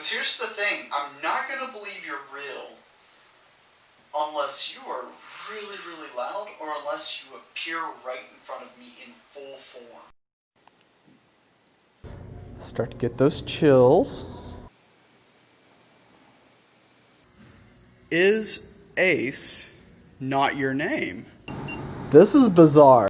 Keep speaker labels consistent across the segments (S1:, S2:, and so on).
S1: Because here's the thing, I'm not going to believe you're real unless you are really, really loud or unless you appear right in front of me in full form.
S2: Start to get those chills.
S3: Is Ace not your name?
S2: This is bizarre.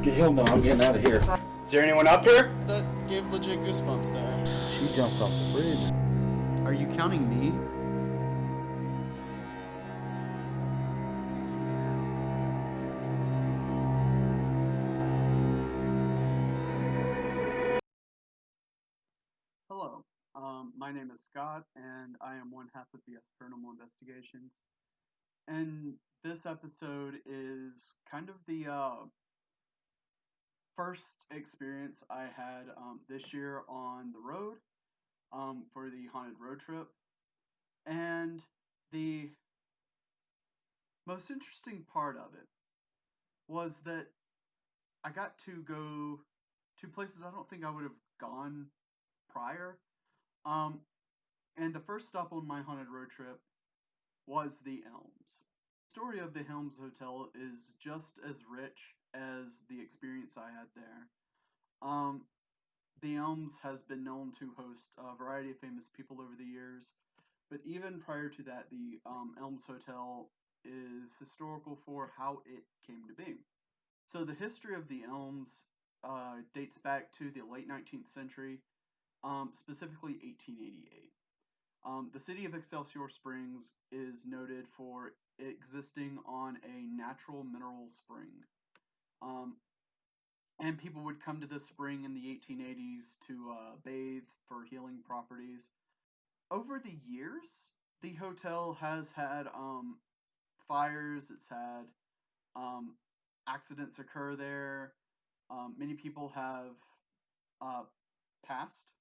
S4: Hell no, I'm getting out of here.
S3: Is there anyone up here?
S5: That gave legit goosebumps there.
S4: She jumped off the bridge.
S2: Are you counting me?
S6: Hello, my name is Scott, and I am one half of the Paranormal Investigations. And this episode is kind of the first experience I had this year on the road for the haunted road trip. And the most interesting part of it was that I got to go to places I don't think I would have gone prior. And the first stop on my haunted road trip was the Elms. The story of the Elms Hotel is just as rich as the experience I had there. The Elms has been known to host a variety of famous people over the years, but even prior to that, the Elms Hotel is historical for how it came to be. So the history of the Elms dates back to the late 19th century, specifically 1888. The city of Excelsior Springs is noted for existing on a natural mineral spring. And people would come to this spring in the 1880s to bathe for healing properties. Over the years, the hotel has had fires, it's had accidents occur there. Many people have passed,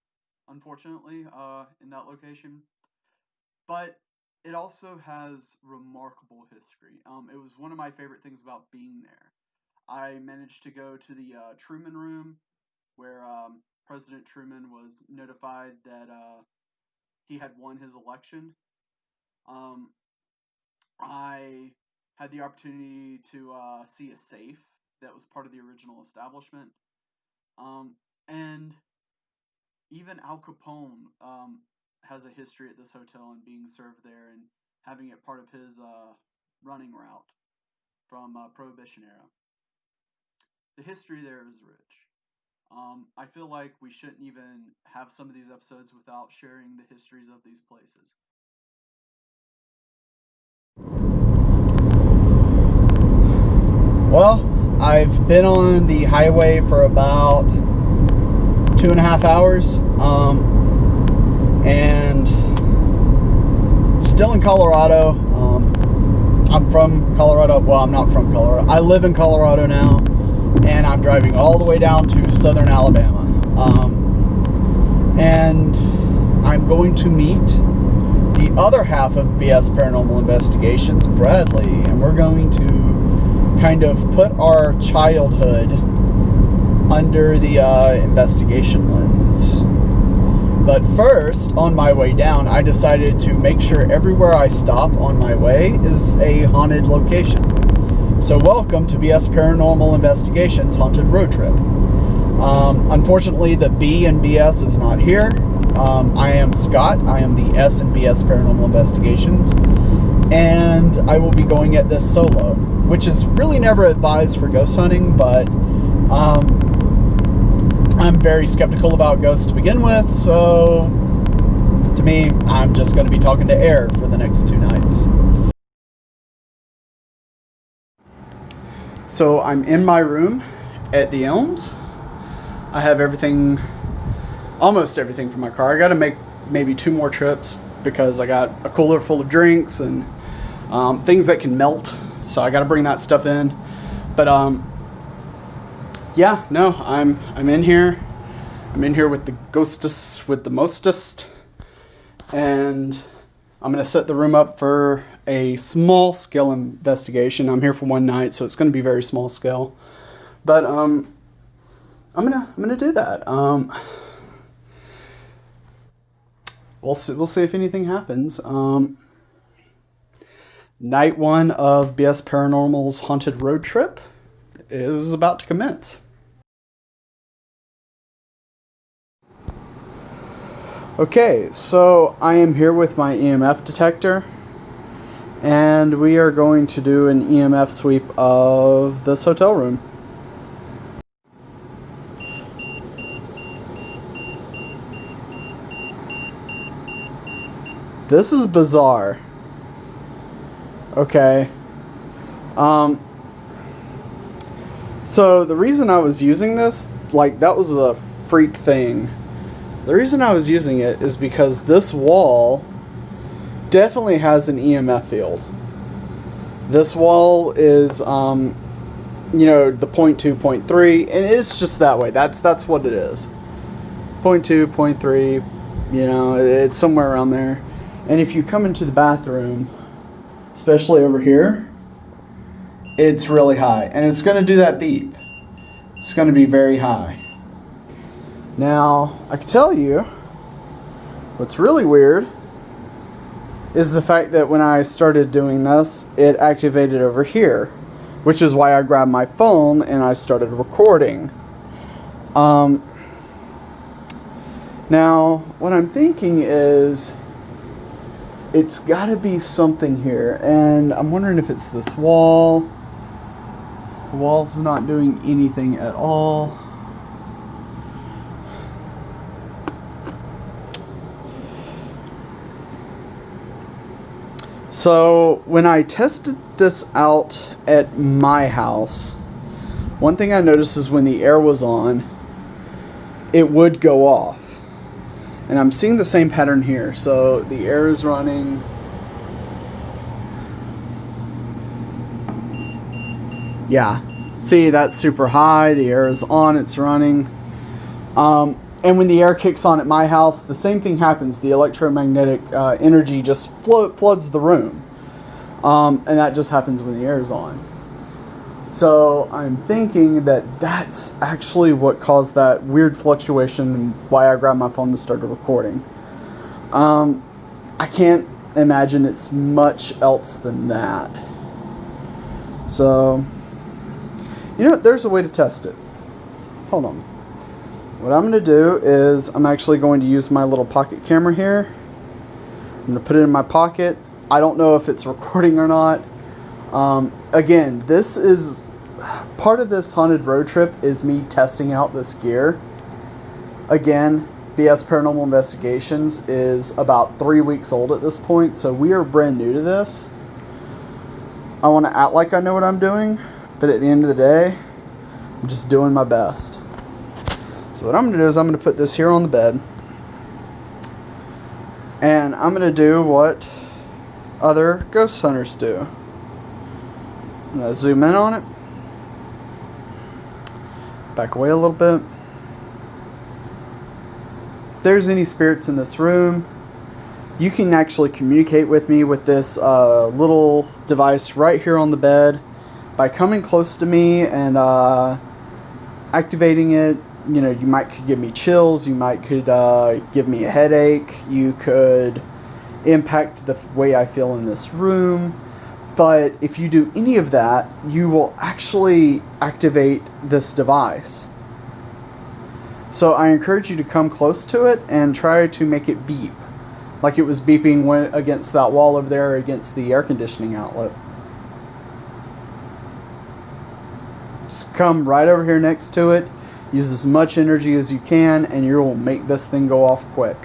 S6: unfortunately, in that location. But it also has remarkable history. It was one of my favorite things about being there. I managed to go to the Truman Room, where President Truman was notified that he had won his election. I had the opportunity to see a safe that was part of the original establishment. And even Al Capone has a history at this hotel and being served there and having it part of his running route from Prohibition era. The history there is rich. I feel like we shouldn't even have some of these episodes without sharing the histories of these places.
S2: Well, I've been on the highway for about 2.5 hours, and still in Colorado. I'm from Colorado. Well, I'm not from Colorado. I live in Colorado now, and I'm driving all the way down to southern Alabama. And I'm going to meet the other half of BS Paranormal Investigations, Bradley, and we're going to kind of put our childhood under the investigation lens. But first, on my way down, I decided to make sure everywhere I stop on my way is a haunted location. So welcome to BS Paranormal Investigations Haunted Road Trip. Unfortunately, the B in BS is not here. I am Scott. I am the S in BS Paranormal Investigations. And I will be going at this solo, which is really never advised for ghost hunting, but I'm very skeptical about ghosts to begin with, so to me, I'm just going to be talking to air for the next 2 nights. So I'm in my room at the Elms. I have everything, almost everything for my car. I got to make maybe 2 more trips because I got a cooler full of drinks and things that can melt. So I got to bring that stuff in. But yeah, no, I'm in here. I'm in here with the ghostest, with the mostest, and I'm going to set the room up for a small scale investigation. I'm here for one night, so it's going to be very small scale. But I'm gonna do that. We'll see if anything happens. Night 1 of BS Paranormal's haunted road trip is about to commence. Okay, so I am here with my EMF detector, and we are going to do an EMF sweep of this hotel room. This is bizarre. Okay. So the reason I was using this, like, that was a freak thing. The reason I was using it is because this wall definitely has an EMF field. This wall is, you know, the 0.2, 0.3, and it's just that way. That's what it is. 0.2, 0.3, you know, it's somewhere around there. And if you come into the bathroom, especially over here, it's really high. And it's going to do that beep. It's going to be very high. Now, I can tell you, what's really weird is the fact that when I started doing this, it activated over here, which is why I grabbed my phone and I started recording. Now, what I'm thinking is, it's got to be something here, and I'm wondering if it's this wall. The wall's not doing anything at all. So when I tested this out at my house, one thing I noticed is when the air was on, it would go off. And I'm seeing the same pattern here. So the air is running. Yeah. See, that's super high. The air is on. It's running. And when the air kicks on at my house, the same thing happens. The electromagnetic energy just floods the room. And that just happens when the air is on. So I'm thinking that that's actually what caused that weird fluctuation and why I grabbed my phone and started recording. I can't imagine it's much else than that. So, you know what? There's a way to test it. Hold on. What I'm going to do is I'm actually going to use my little pocket camera here. I'm going to put it in my pocket. I don't know if it's recording or not. Again, this is part of this haunted road trip is me testing out this gear. Again, BS Paranormal Investigations is about 3 weeks old at this point, so we are brand new to this. I want to act like I know what I'm doing, but at the end of the day, I'm just doing my best. So what I'm going to do is I'm going to put this here on the bed, and I'm going to do what other ghost hunters do. I'm going to zoom in on it, back away a little bit. If there's any spirits in this room, you can actually communicate with me with this little device right here on the bed by coming close to me and activating it. You know, could give me chills, could give me a headache, you could impact the way I feel in this room. But if you do any of that, you will actually activate this device. So I encourage you to come close to it and try to make it beep, like it was beeping against that wall over there, against the air conditioning outlet. Just come right over here next to it, use as much energy as you can, and you will make this thing go off quick.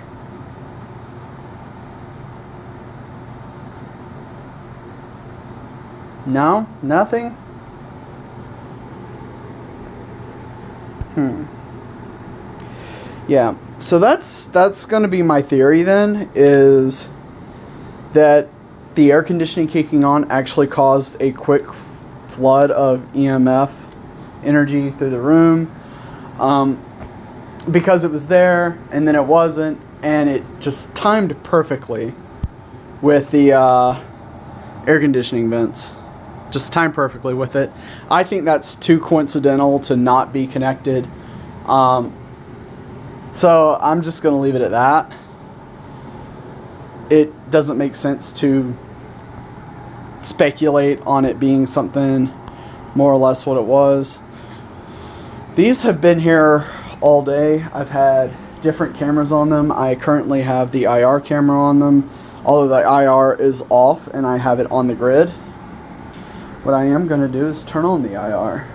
S2: No? Nothing? Yeah, so that's going to be my theory then, is that the air conditioning kicking on actually caused a quick flood of EMF energy through the room, because it was there and then it wasn't, and it just timed perfectly with the air conditioning vents. Just timed perfectly with it. I think that's too coincidental to not be connected. So I'm just going to leave it at that. It doesn't make sense to speculate on it being something more or less what it was. These have been here all day. I've had different cameras on them. I currently have the IR camera on them, although the IR is off and I have it on the grid. What I am going to do is turn on the IR.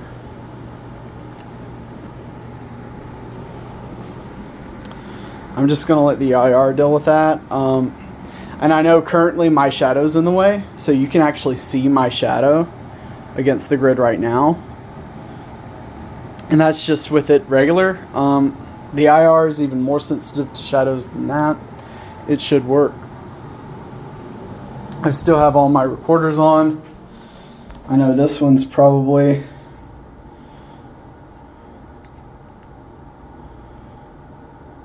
S2: I'm just going to let the IR deal with that. And I know currently my shadow's in the way, so you can actually see my shadow against the grid right now. And that's just with it regular. The IR is even more sensitive to shadows than that. It should work. I still have all my recorders on. I know this one's probably...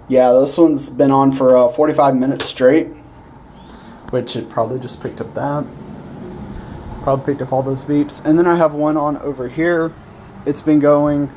S2: Yeah, this one's been on for 45 minutes straight, which it probably just picked up that. Probably picked up all those beeps. And then I have one on over here. It's been going...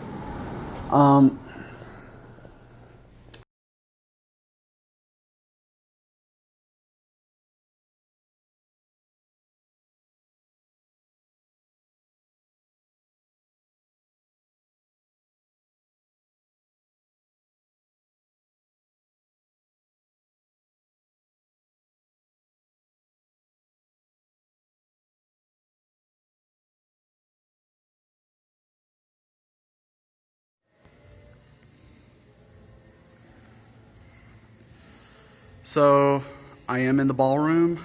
S2: So, I am in the ballroom.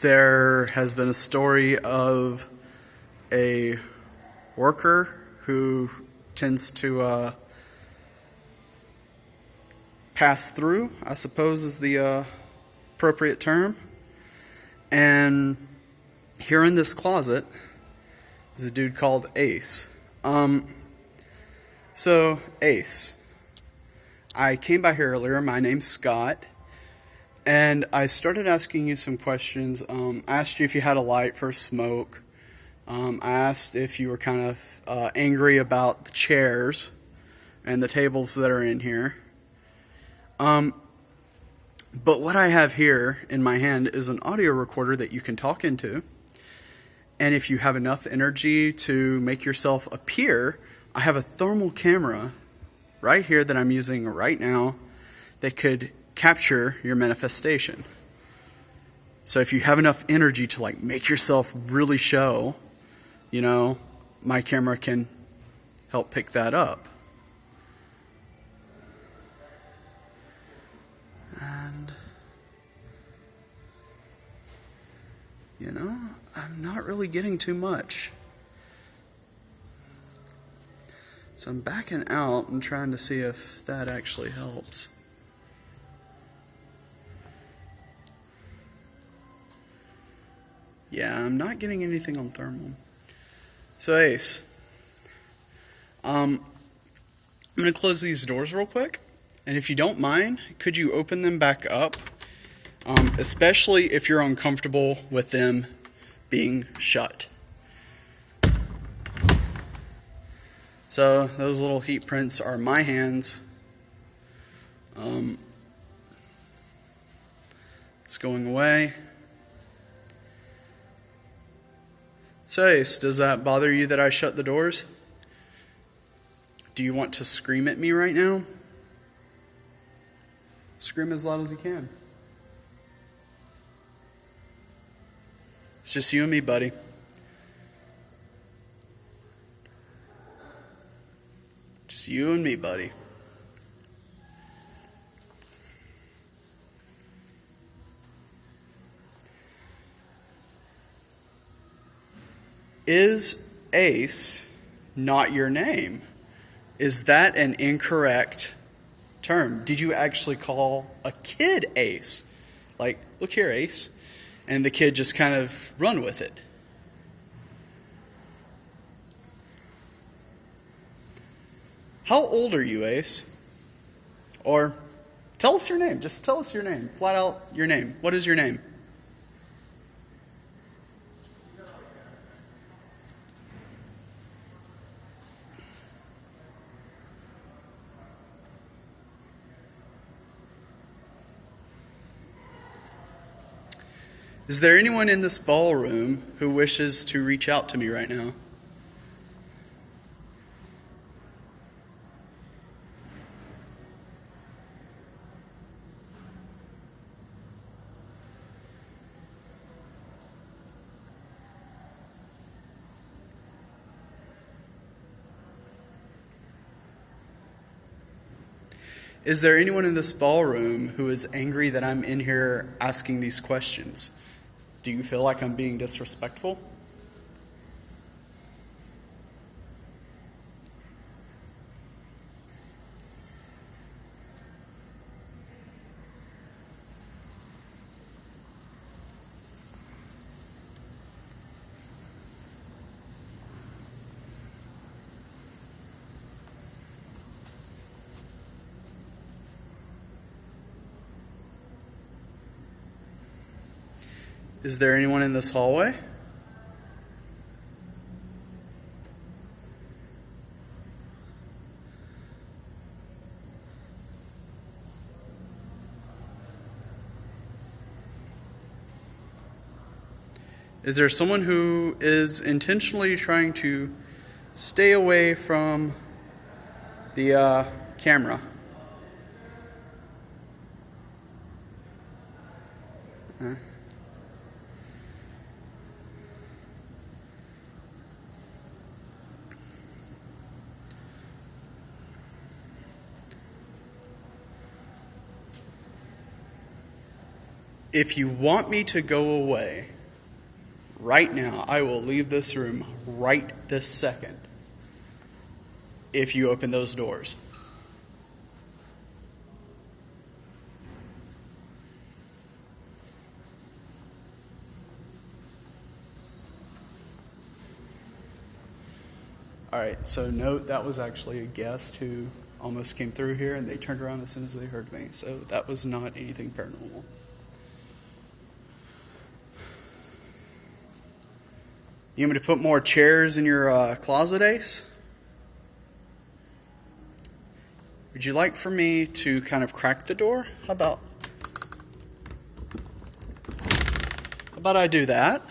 S2: There has been a story of a worker who tends to pass through, I suppose is the appropriate term. And here in this closet is a dude called Ace. So, Ace. I came by here earlier. My name's Scott. And I started asking you some questions. I asked you if you had a light for a smoke. I asked if you were kind of angry about the chairs and the tables that are in here. But what I have here in my hand is an audio recorder that you can talk into. And if you have enough energy to make yourself appear, I have a thermal camera right here that I'm using right now that could capture your manifestation. So if you have enough energy to like make yourself really show, you know, my camera can help pick that up. And you know, I'm not really getting too much. So I'm backing out and trying to see if that actually helps. Yeah, I'm not getting anything on thermal. So Ace, I'm going to close these doors real quick. And if you don't mind, could you open them back up? Especially if you're uncomfortable with them being shut. So those little heat prints are my hands. It's going away. So Ace, does that bother you that I shut the doors? Do you want to scream at me right now? Scream as loud as you can. It's just you and me, buddy. Just you and me, buddy. Is Ace not your name? Is that an incorrect term? Did you actually call a kid Ace? Like, look here, Ace. And the kid just kind of run with it. How old are you, Ace?
S3: Or tell us your name. Just tell us your name. Flat out your name. What is your name? Is there anyone in this ballroom who wishes to reach out to me right now? Is there anyone in this ballroom who is angry that I'm in here asking these questions? Do you feel like I'm being disrespectful? Is there anyone in this hallway? Is there someone who is intentionally trying to stay away from the camera? If you want me to go away right now, I will leave this room right this second if you open those doors. Alright, so note that was actually a guest who almost came through here and they turned around as soon as they heard me. So that was not anything paranormal. You want me to put more chairs in your closet, Ace? Would you like for me to kind of crack the door? How about I do that?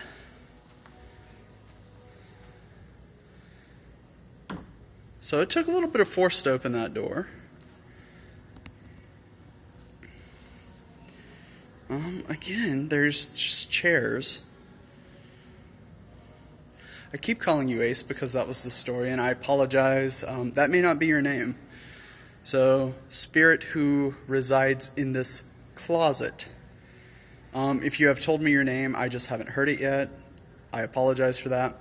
S3: So it took a little bit of force to open that door. Again, there's just chairs. I keep calling you Ace because that was the story, and I apologize. That may not be your name. So, spirit who resides in this closet. If you have told me your name, I just haven't heard it yet. I apologize for that.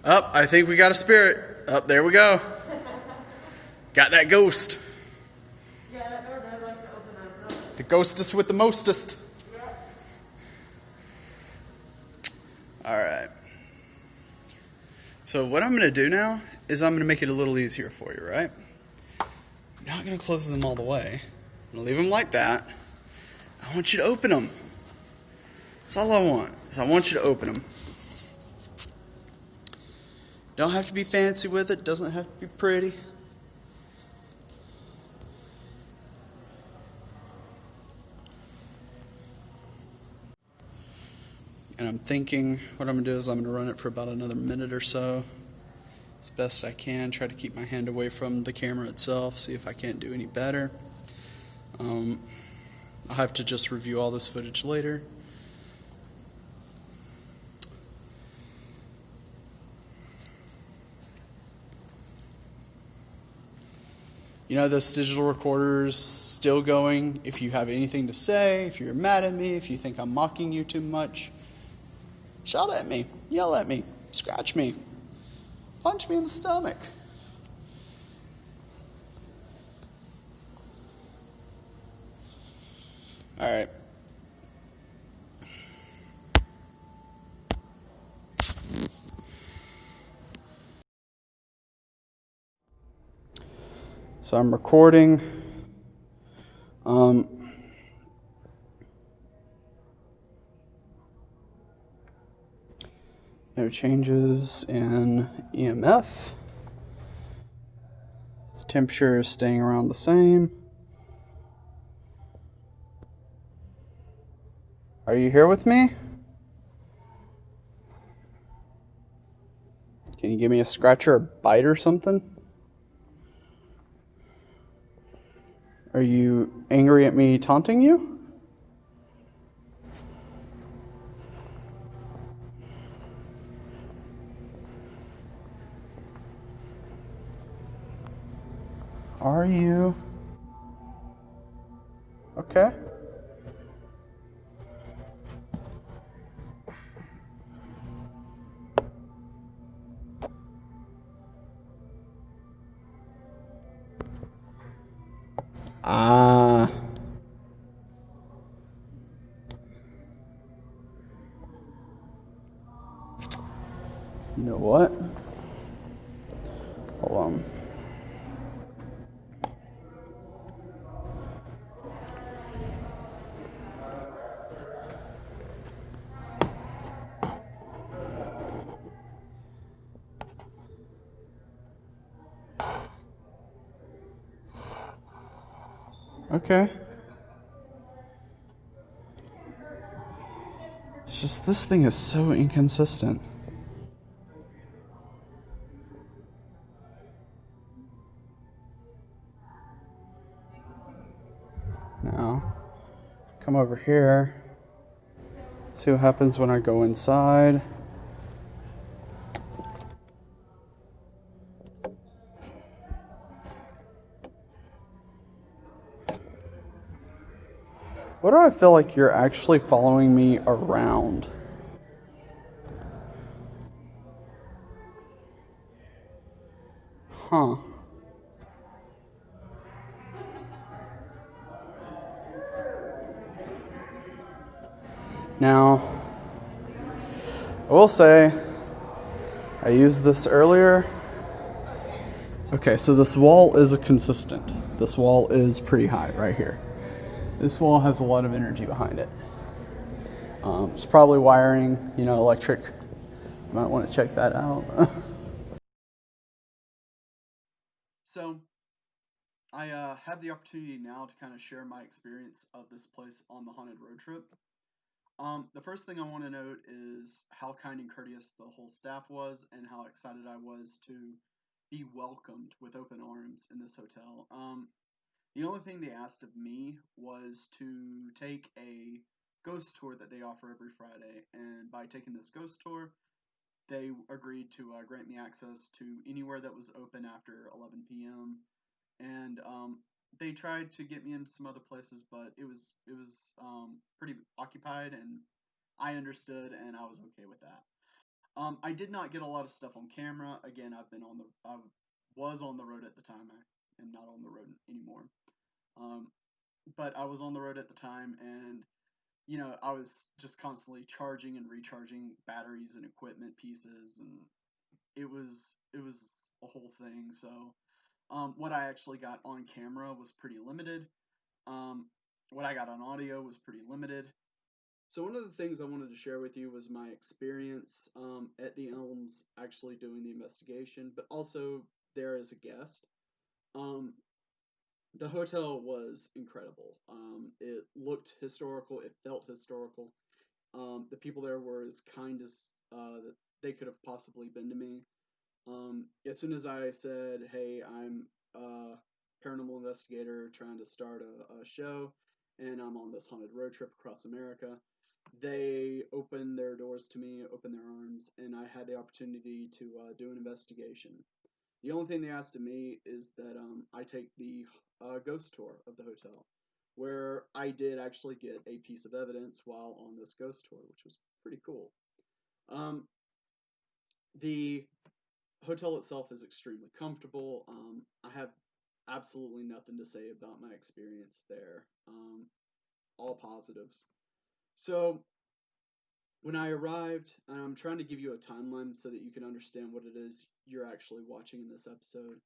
S3: I think we got a spirit. There we go. Got that ghost.
S7: Yeah, that door does like to open up.
S3: The ghostest with the mostest. Alright. So what I'm going to do now is I'm going to make it a little easier for you, right? I'm not going to close them all the way. I'm going to leave them like that. I want you to open them. That's all I want, is I want you to open them. Don't have to be fancy with it. Doesn't have to be pretty. And I'm thinking what I'm going to do is I'm going to run it for about another minute or so. As best I can. Try to keep my hand away from the camera itself. See if I can't do any better. I'll have to just review all this footage later. You know, this digital recorder's still going. If you have anything to say, if you're mad at me, if you think I'm mocking you too much, shout at me, yell at me, scratch me, punch me in the stomach. All right. So I'm recording. No changes in EMF. The temperature is staying around the same. Are you here with me? Can you give me a scratch or a bite or something? Are you angry at me taunting you? Are you? Okay. Ah. You know what? Hold on. Okay. It's just this thing is so inconsistent. Now, come over here. See what happens when I go inside. What do I feel like you're actually following me around? Huh. Now, I will say, I used this earlier. Okay, so this wall is consistent. This wall is pretty high right here. This wall has a lot of energy behind it. It's probably wiring, electric. You might want to check that out.
S6: So, I have the opportunity now to kind of share my experience of this place on the haunted road trip. The first thing I want to note is how kind and courteous the whole staff was, and how excited I was to be welcomed with open arms in this hotel. The only thing they asked of me was to take a ghost tour that they offer every Friday, and by taking this ghost tour, they agreed to grant me access to anywhere that was open after 11 p.m. And they tried to get me into some other places, but it was pretty occupied, and I understood, and I was okay with that. I did not get a lot of stuff on camera. Again, I was on the road at the time. I am not on the road anymore. Um, but I was on the road at the time, and I was just constantly charging and recharging batteries and equipment pieces, and it was a whole thing. So what I actually got on camera was pretty limited. Um, what I got on audio was pretty limited. So one of the things I wanted to share with you was my experience at the Elms, actually doing the investigation, but also there as a guest. Um, the hotel was incredible. It looked historical. It felt historical. The people there were as kind as that they could have possibly been to me. As soon as I said, "Hey, I'm a paranormal investigator trying to start a show, and I'm on this haunted road trip across America," they opened their doors to me, opened their arms, and I had the opportunity to do an investigation. The only thing they asked of me is that I take the ghost tour of the hotel, where I did actually get a piece of evidence while on this ghost tour, which was pretty cool. Um, the hotel itself is extremely comfortable. I have absolutely nothing to say about my experience there. All positives. So when I arrived, I'm trying to give you a timeline so that you can understand what it is you're actually watching in this episode.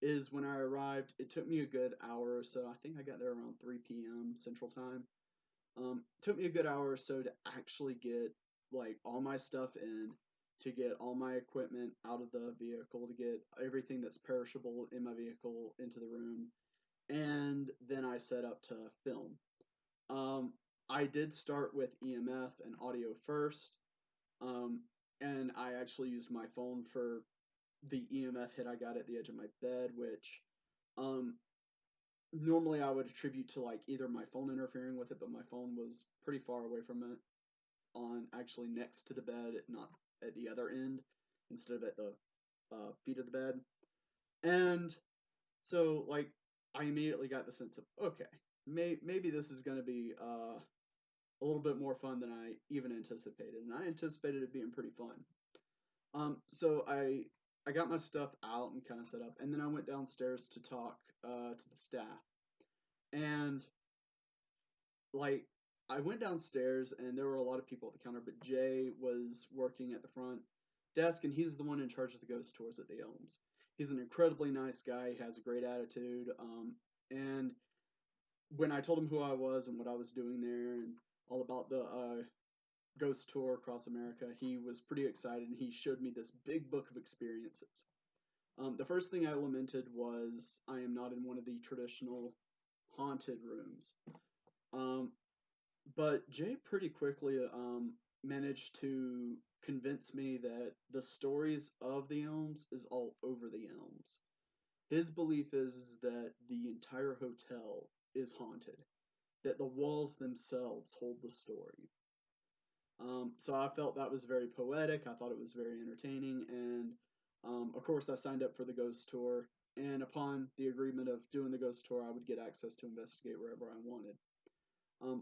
S6: is when I arrived. It took me a good hour or so. I think I got there around 3 p.m. Central Time. Took me a good hour or so to actually get like all my stuff in, to get all my equipment out of the vehicle, to get everything that's perishable in my vehicle into the room, and then I set up to film. Um, I did start with EMF and audio first, um, and I actually used my phone for the EMF hit I got at the edge of my bed, which um, normally I would attribute to like either my phone interfering with it, but my phone was pretty far away from it, on actually next to the bed, not at the other end, instead of at the feet of the bed. And so, like, I immediately got the sense of, okay, maybe this is going to be a little bit more fun than I even anticipated, and I anticipated it being pretty fun. So I got my stuff out and kind of set up, and then I went downstairs to talk to the staff, and like I went downstairs and there were a lot of people at the counter, but Jay was working at the front desk, and he's the one in charge of the ghost tours at the Elms. He's an incredibly nice guy. He has a great attitude. And when I told him who I was and what I was doing there and all about the ghost tour across America, he was pretty excited, and he showed me this big book of experiences. The first thing I lamented was I am not in one of the traditional haunted rooms. Um, but Jay pretty quickly managed to convince me that the stories of the Elms is all over the Elms. His belief is that the entire hotel is haunted, that the walls themselves hold the story. So I felt that was very poetic. I thought it was very entertaining, and of course I signed up for the ghost tour. And upon the agreement of doing the ghost tour, I would get access to investigate wherever I wanted.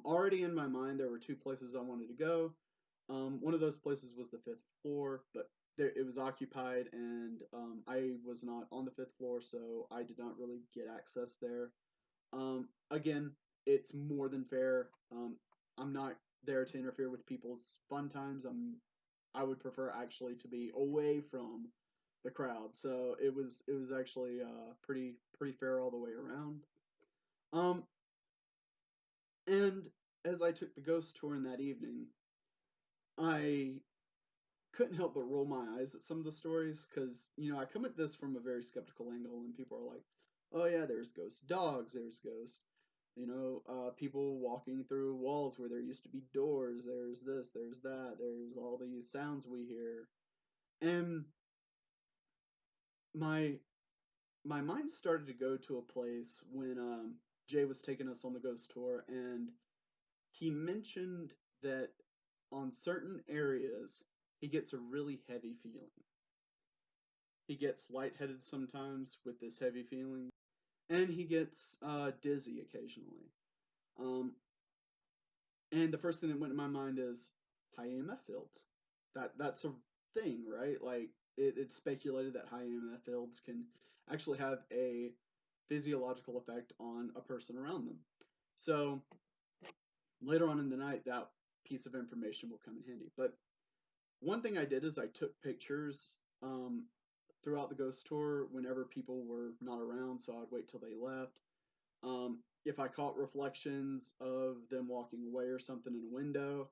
S6: Already in my mind, there were two places I wanted to go. One of those places was the fifth floor, but it was occupied, and I was not on the fifth floor, so I did not really get access there. Again, it's more than fair. I'm not there to interfere with people's fun times. I would prefer actually to be away from the crowd. So it was actually pretty fair all the way around. Um, and as I took the ghost tour in that evening, I couldn't help but roll my eyes at some of the stories because, I come at this from a very skeptical angle, and people are like, oh, yeah, there's ghost dogs, there's ghost, people walking through walls where there used to be doors, there's this, there's that, there's all these sounds we hear. And my my mind started to go to a place when Jay was taking us on the ghost tour, and he mentioned that on certain areas he gets a really heavy feeling. He gets lightheaded sometimes with this heavy feeling, and he gets dizzy occasionally. Um, and the first thing that went in my mind is high EMF fields. That's a thing, right? Like it's speculated that high EMF fields can actually have a physiological effect on a person around them. So later on in the night, that piece of information will come in handy. But one thing I did is I took pictures throughout the ghost tour whenever people were not around, so I'd wait till they left. If I caught reflections of them walking away or something in a window,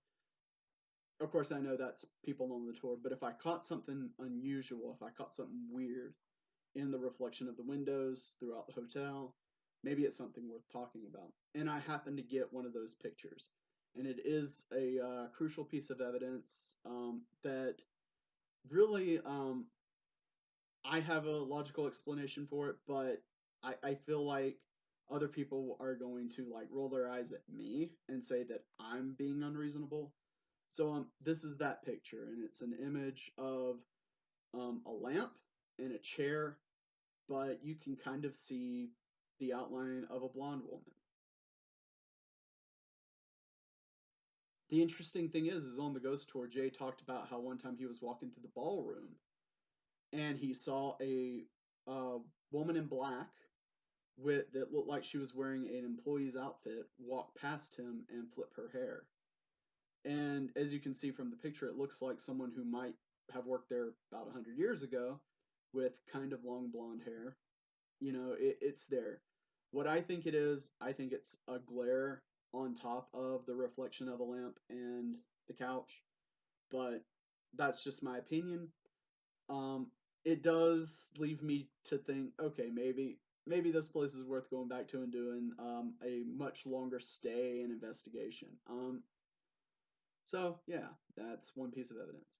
S6: of course I know that's people on the tour, but if I caught something unusual, if I caught something weird in the reflection of the windows throughout the hotel, maybe it's something worth talking about. And I happened to get one of those pictures. And it is a crucial piece of evidence that really I have a logical explanation for it, but I feel like other people are going to like roll their eyes at me and say that I'm being unreasonable. So this is that picture, and it's an image of a lamp and a chair, but you can kind of see the outline of a blonde woman. The interesting thing is on the ghost tour, Jay talked about how one time he was walking through the ballroom and he saw a woman in black with that looked like she was wearing an employee's outfit walk past him and flip her hair. And as you can see from the picture, it looks like someone who might have worked there about 100 years ago with kind of long blonde hair.
S2: it's there. What I think it is, I think it's a glare on top of the reflection of a lamp and the couch, but that's just my opinion. It does leave me to think, okay, maybe this place is worth going back to and doing a much longer stay and investigation. So yeah, that's one piece of evidence.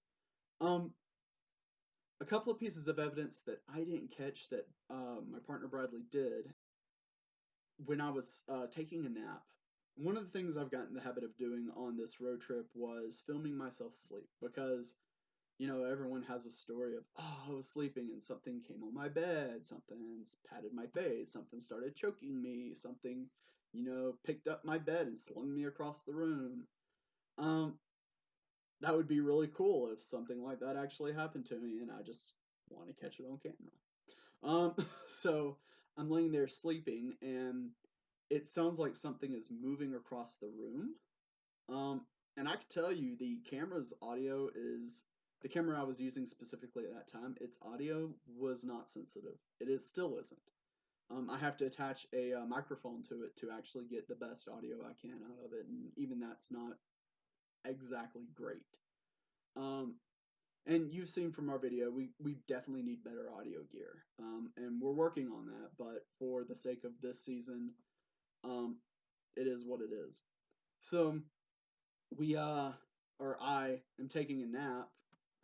S2: A couple of pieces of evidence that I didn't catch that my partner Bradley did when I was taking a nap. One of the things I've gotten in the habit of doing on this road trip was filming myself asleep because everyone has a story of, oh, I was sleeping and something came on my bed, something patted my face, something started choking me, something, picked up my bed and slung me across the room. That would be really cool if something like that actually happened to me and I just want to catch it on camera. So I'm laying there sleeping and it sounds like something is moving across the room. And I can tell you the camera I was using specifically at that time, its audio was not sensitive. It still isn't. I have to attach a microphone to it to actually get the best audio I can out of it, and even that's not exactly great. And you've seen from our video, we definitely need better audio gear, and we're working on that. But for the sake of this season, it is what it is. So I am taking a nap.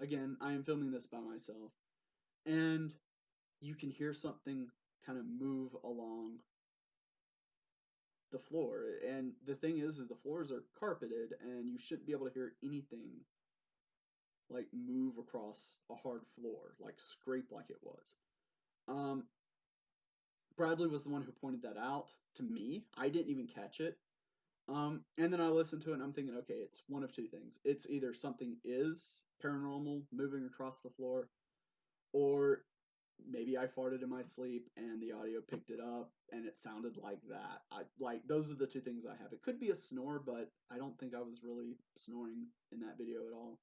S2: Again, I am filming this by myself, and you can hear something kind of move along the floor. And the thing is the floors are carpeted, and you shouldn't be able to hear anything like move across a hard floor, like scrape like it was. Bradley was the one who pointed that out to me. I didn't even catch it. And then I listened to it and I'm thinking, okay, it's one of two things. It's either something is paranormal moving across the floor, or maybe I farted in my sleep and the audio picked it up and it sounded like that. Those are the two things I have. It could be a snore, but I don't think I was really snoring in that video at all.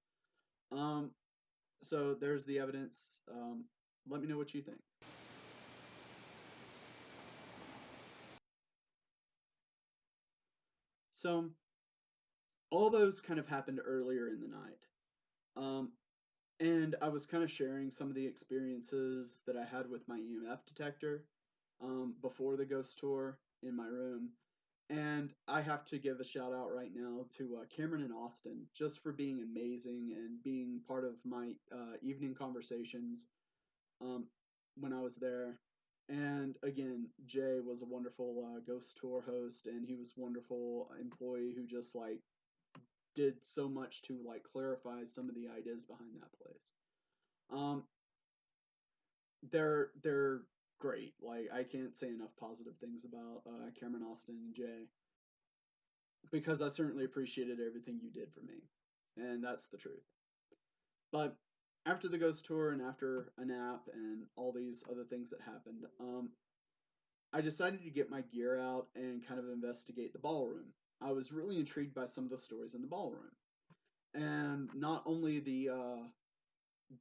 S2: So there's the evidence. Let me know what you think. So all those kind of happened earlier in the night. And I was kind of sharing some of the experiences that I had with my EMF detector before the ghost tour in my room. And I have to give a shout out right now to Cameron and Austin just for being amazing and being part of my evening conversations when I was there. And again, Jay was a wonderful ghost tour host, and he was a wonderful employee who just did so much to clarify some of the ideas behind that place. They're great. I can't say enough positive things about Cameron, Austin, and Jay because I certainly appreciated everything you did for me, and that's the truth. But after the ghost tour and after a nap and all these other things that happened, I decided to get my gear out and kind of investigate the ballroom. I was really intrigued by some of the stories in the ballroom, and not only the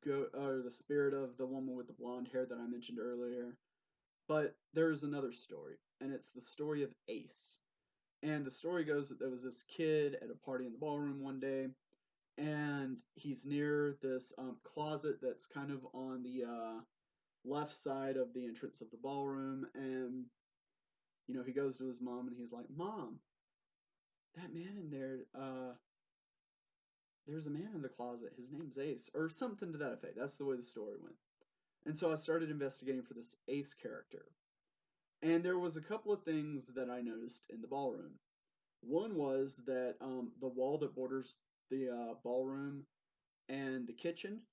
S2: the spirit of the woman with the blonde hair that I mentioned earlier, but there's another story, and it's the story of Ace. And the story goes that there was this kid at a party in the ballroom one day, and he's near this closet that's kind of on the left side of the entrance of the ballroom, and he goes to his mom and he's like, "Mom, that man in there, there's a man in the closet. His name's Ace," or something to that effect. That's the way the story went. And so I started investigating for this Ace character. And there was a couple of things that I noticed in the ballroom. One was that the wall that borders the ballroom and the kitchen,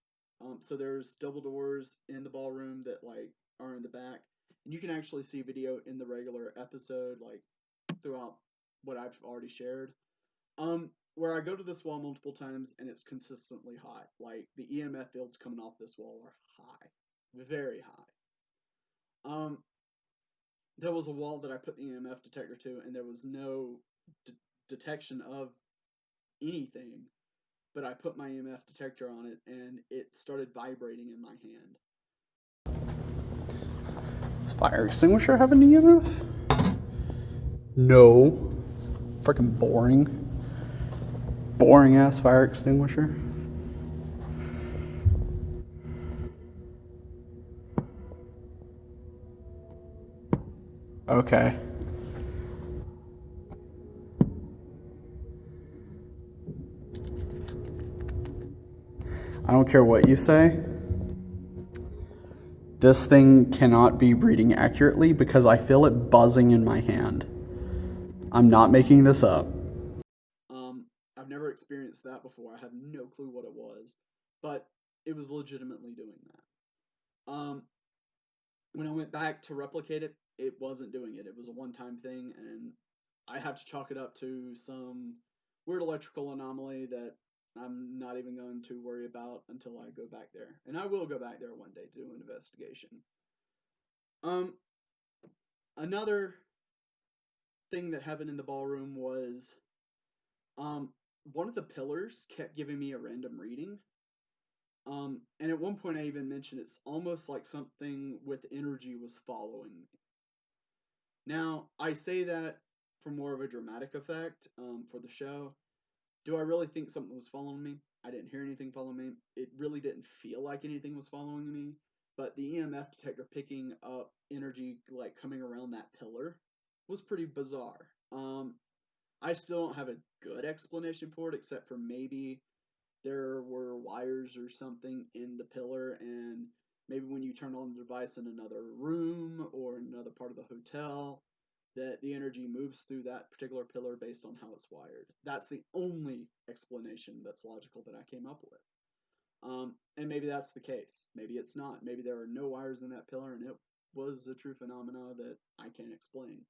S2: so there's double doors in the ballroom that are in the back, and you can actually see video in the regular episode throughout what I've already shared. Where I go to this wall multiple times and it's consistently hot. The EMF fields coming off this wall are high, very high. There was a wall that I put the EMF detector to, and there was no detection of anything. But I put my EMF detector on it, and it started vibrating in my hand.
S3: Fire extinguisher have an EMF? No. Freaking boring. Boring ass fire extinguisher. Okay. I don't care what you say. This thing cannot be reading accurately because I feel it buzzing in my hand. I'm not making this up.
S6: I've never experienced that before. I have no clue what it was, but it was legitimately doing that. When I went back to replicate it, it wasn't doing it. It was a one-time thing, and I have to chalk it up to some weird electrical anomaly that I'm not even going to worry about until I go back there. And I will go back there one day to do an investigation. Another thing that happened in the ballroom was one of the pillars kept giving me a random reading. And at one point I even mentioned it's almost like something with energy was following me. Now, I say that for more of a dramatic effect for the show. Do I really think something was following me? I didn't hear anything following me. It really didn't feel like anything was following me. But the EMF detector picking up energy like coming around that pillar was pretty bizarre. I still don't have a good explanation for it, except for maybe there were wires or something in the pillar, and maybe when you turn on the device in another room or another part of the hotel, that the energy moves through that particular pillar based on how it's wired. That's the only explanation that's logical that I came up with. And maybe that's the case. Maybe it's not. Maybe there are no wires in that pillar and it was a true phenomena that I can't explain.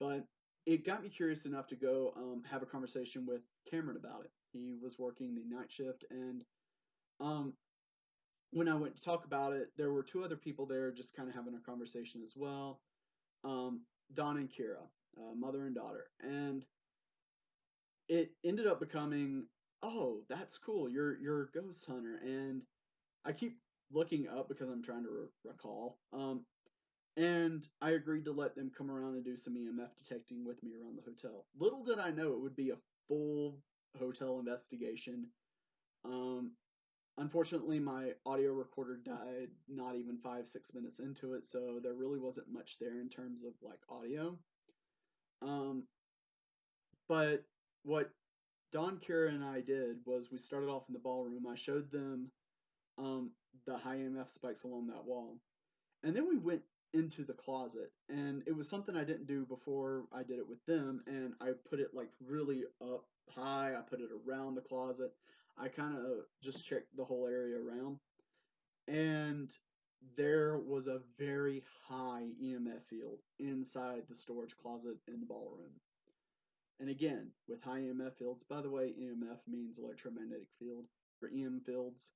S6: But it got me curious enough to go have a conversation with Cameron about it. He was working the night shift, and when I went to talk about it, there were two other people there just kind of having a conversation as well. Don and Kira, mother and daughter. And it ended up becoming, oh, that's cool. You're a ghost hunter. And I keep looking up because I'm trying to recall. And I agreed to let them come around and do some EMF detecting with me around the hotel. Little did I know it would be a full hotel investigation. Unfortunately, my audio recorder died not even 5-6 minutes into it, so there really wasn't much there in terms of like audio. But what Don, Kira, and I did was we started off in the ballroom. I showed them the high EMF spikes along that wall. And then we went into the closet, and it was something I didn't do before I did it with them, and I put it like really up high. I put it around the closet. I kind of just checked the whole area around, and there was a very high EMF field inside the storage closet in the ballroom. And again, with high EMF fields, by the way, EMF means electromagnetic field, or EM fields.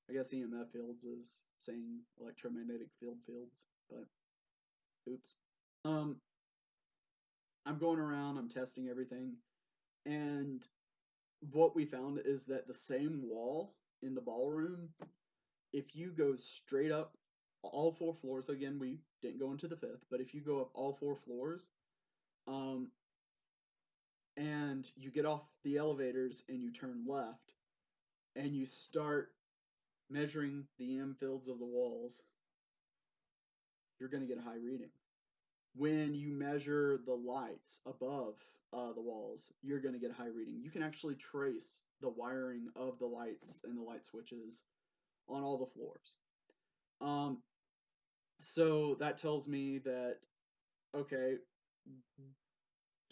S6: I guess EMF fields is saying electromagnetic fields, but oops. Um, I'm going around, I'm testing everything, and what we found is that the same wall in the ballroom, if you go straight up all 4 floors, again, we didn't go into the fifth, but if you go up all 4 floors, um, and you get off the elevators and you turn left, and you start measuring the EM fields of the walls, you're going to get a high reading. When you measure the lights above the walls, you're going to get a high reading. You can actually trace the wiring of the lights and the light switches on all the floors. So that tells me that, okay,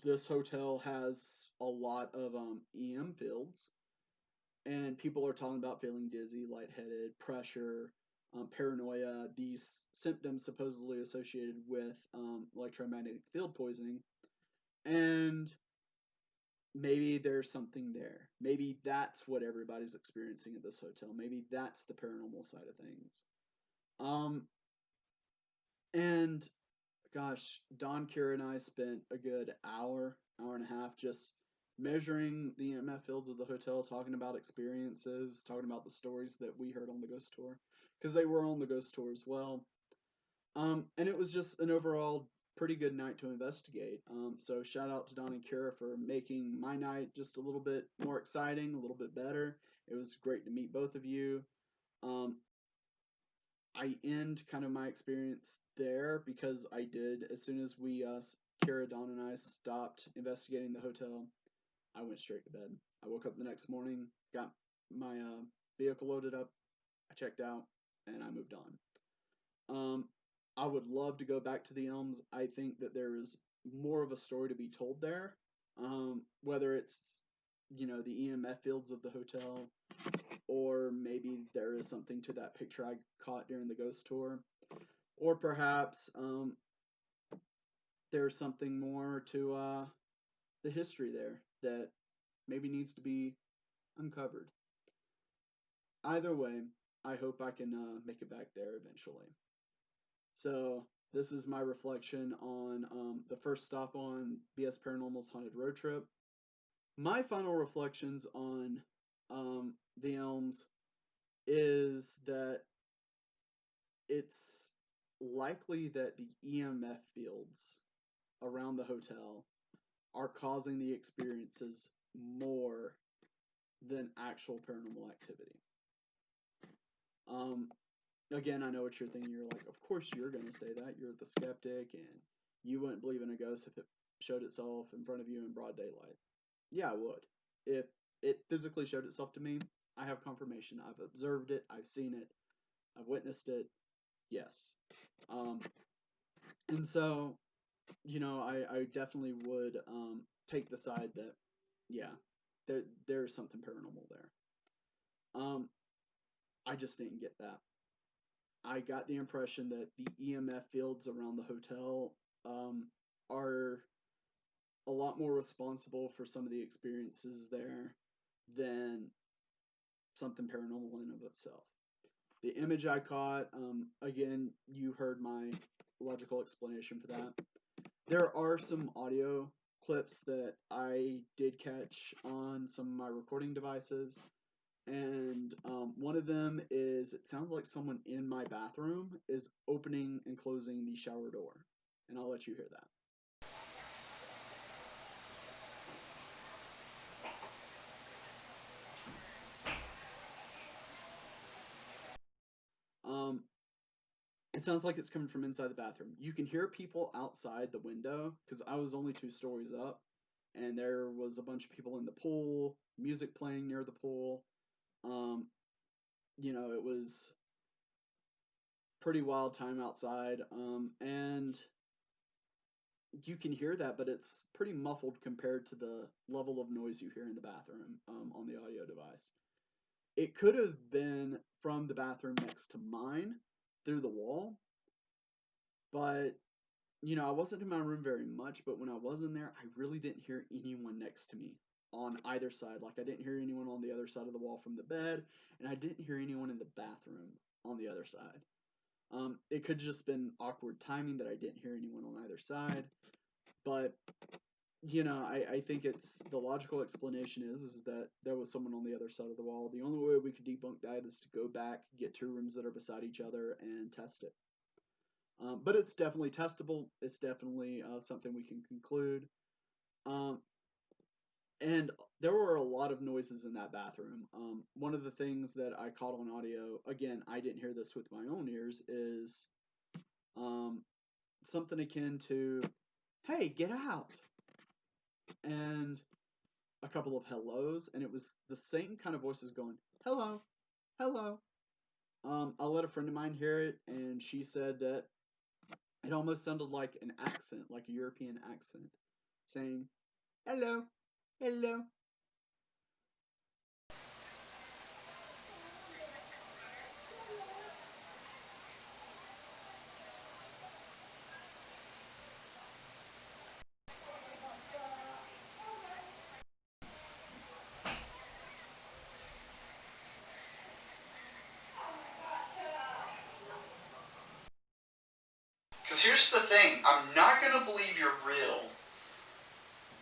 S6: this hotel has a lot of EM fields, and people are talking about feeling dizzy, lightheaded, pressure, paranoia, these symptoms supposedly associated with electromagnetic field poisoning. And maybe there's something there. Maybe that's what everybody's experiencing at this hotel. Maybe that's the paranormal side of things. And gosh, Don, Kira, and I spent a good hour and a half just measuring the EMF fields of the hotel, talking about experiences, talking about the stories that we heard on the ghost tour, because they were on the ghost tour as well. And it was just an overall pretty good night to investigate. So shout out to Don and Kira for making my night just a little bit more exciting, a little bit better. It was great to meet both of you. Um, I end kind of my experience there because I did, as soon as Kira, Don, and I stopped investigating the hotel, I went straight to bed. I woke up the next morning, got my vehicle loaded up, I checked out, and I moved on. I would love to go back to the Elms. I think that there is more of a story to be told there. Whether it's, the EMF fields of the hotel, or maybe there is something to that picture I caught during the ghost tour, or perhaps there's something more to the history there that maybe needs to be uncovered. Either way, I hope I can make it back there eventually. So this is my reflection on the first stop on BS Paranormal's Haunted Road Trip. My final reflections on the Elms is that it's likely that the EMF fields around the hotel are causing the experiences more than actual paranormal activity. Again, I know what you're thinking. You're like, of course you're going to say that. You're the skeptic, and you wouldn't believe in a ghost if it showed itself in front of you in broad daylight. Yeah, I would. If it physically showed itself to me, I have confirmation. I've observed it. I've seen it. I've witnessed it. Yes. And so, I definitely would take the side that, yeah, there's something paranormal there. I just didn't get that. I got the impression that the EMF fields around the hotel are a lot more responsible for some of the experiences there than something paranormal in of itself. The image I caught, again, you heard my logical explanation for that. There are some audio clips that I did catch on some of my recording devices. And one of them is, it sounds like someone in my bathroom is opening and closing the shower door. And I'll let you hear that. It sounds like it's coming from inside the bathroom. You can hear people outside the window because I was only 2 stories up, and there was a bunch of people in the pool, music playing near the pool. It was pretty wild time outside, and you can hear that, but it's pretty muffled compared to the level of noise you hear in the bathroom on the audio device. It could have been from the bathroom next to mine through the wall, but I wasn't in my room very much, but when I was in there, I really didn't hear anyone next to me on either side. Like, I didn't hear anyone on the other side of the wall from the bed, and I didn't hear anyone in the bathroom on the other side. It could have just been awkward timing that I didn't hear anyone on either side, but I think it's the logical explanation is that there was someone on the other side of the wall. The only way we could debunk that is to go back, get 2 rooms that are beside each other, and test it. But it's definitely testable. It's definitely something we can conclude. And there were a lot of noises in that bathroom. One of the things that I caught on audio, again, I didn't hear this with my own ears, is something akin to, "Hey, get out!" and a couple of hellos, and it was the same kind of voices going, "Hello, hello." I let a friend of mine hear it, and she said that it almost sounded like an accent, like a European accent, saying, "Hello, hello."
S1: Because here's the thing, I'm not going to believe you're real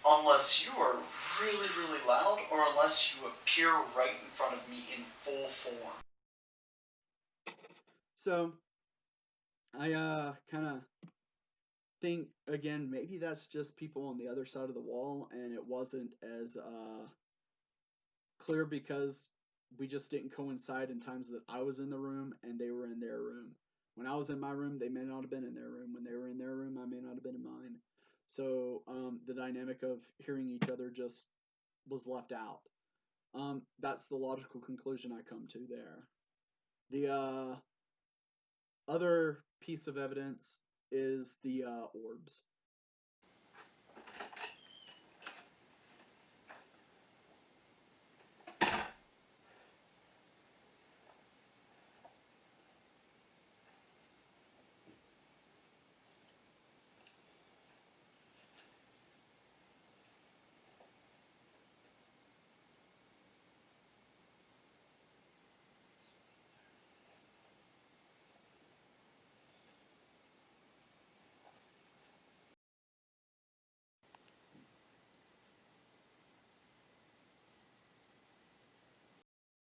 S1: unless you are really, really loud, or unless you appear right in front of me in full form.
S6: So, I kind of think again maybe that's just people on the other side of the wall, and it wasn't as clear because we just didn't coincide in times that I was in the room and they were in their room. When I was in my room, they may not have been in their room. When they were in their room, I may not have been in mine. So the dynamic of hearing each other just was left out. That's the logical conclusion I come to there. The other piece of evidence is the orbs.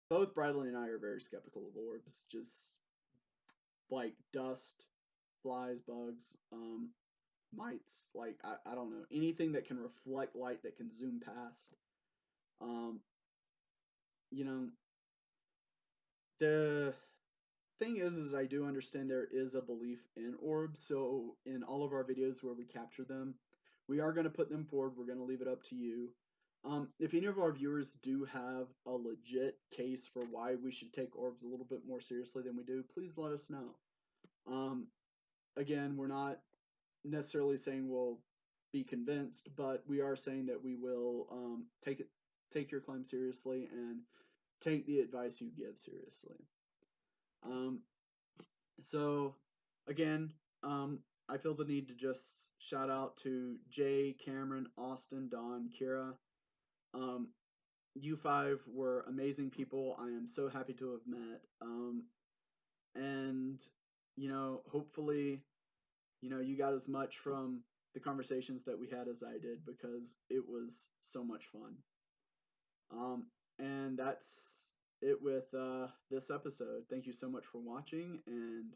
S6: Both Bradley and I are very skeptical of orbs, just like dust, flies, bugs, mites. Like I don't know anything that can reflect light that can zoom past. Um, you know, the thing is I do understand there is a belief in orbs. So in all of our videos where we capture them, we are going to put them forward. We're going to leave it up to you. If any of our viewers do have a legit case for why we should take orbs a little bit more seriously than we do, please let us know. Again, we're not necessarily saying we'll be convinced, but we are saying that we will take your claim seriously and take the advice you give seriously. Um, so again, I feel the need to just shout out to Jay, Cameron, Austin, Don, Kira. You five were amazing people. I am so happy to have met. And hopefully, you got as much from the conversations that we had as I did because it was so much fun. And that's it with this episode. Thank you so much for watching, and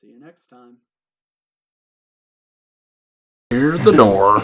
S6: see you next time.
S4: Here's the door.